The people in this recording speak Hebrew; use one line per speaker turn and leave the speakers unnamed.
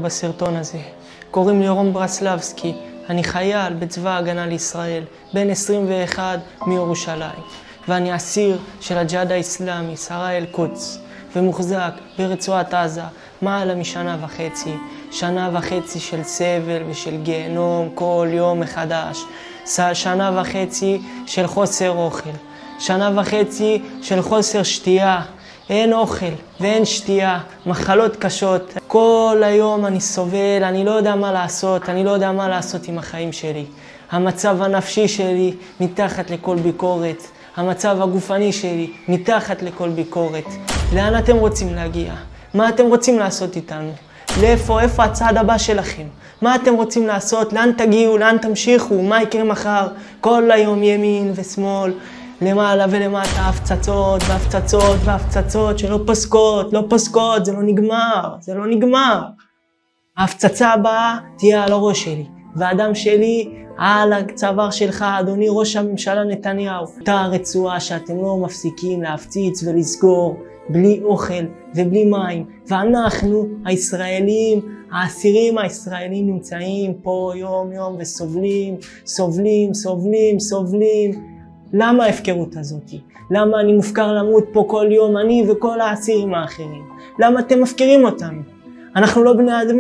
בסרטון הזה. קוראים לי רום ברסלבסקי, אני חייל בצבא ההגנה לישראל, בן 21 מירושלים, ואני אסיר של הג'יהאד האסלאמי, סראי אל-קודס, ומוחזק ברצועת עזה מעלה משנה וחצי. שנה וחצי של סבל ושל גיהנום כל יום מחדש. שנה וחצי של חוסר אוכל. שנה וחצי של חוסר שתייה. אין אוכל ואין שתייה, מחלות קשות. כל היום אני סובל, אני לא יודע מה לעשות, אני לא יודע מה לעשות עם החיים שלי. המצב הנפשי שלי מתחת לכל ביקורת. המצב הגופני שלי מתחת לכל ביקורת. לאן אתם רוצים להגיע? מה אתם רוצים לעשות איתנו? איפה הצעד הבא שלכם? מה אתם רוצים לעשות? לאן תגיעו? לאן תמשיכו? מה יקרה מחר? כל היום ימין ושמאל, למעלה ולמטה, הפצצות והפצצות והפצצות שלא פוסקות, לא פוסקות, זה לא נגמר, זה לא נגמר. ההפצצה הבאה תהיה על הראש שלי, והדם שלי על הצוואר שלך, אדוני ראש הממשלה נתניהו. אותה רצועה שאתם לא מפסיקים להפציץ ולסגור, בלי אוכל ובלי מים, ואנחנו הישראלים, האסירים הישראלים נמצאים פה יום יום וסובלים, סובלים, סובלים, סובלים. למה ההפקרות הזאת? למה אני מופקר למות פה כל יום, אני וכל האסירים האחרים? למה אתם מפקרים אותנו? אנחנו לא בני אדם.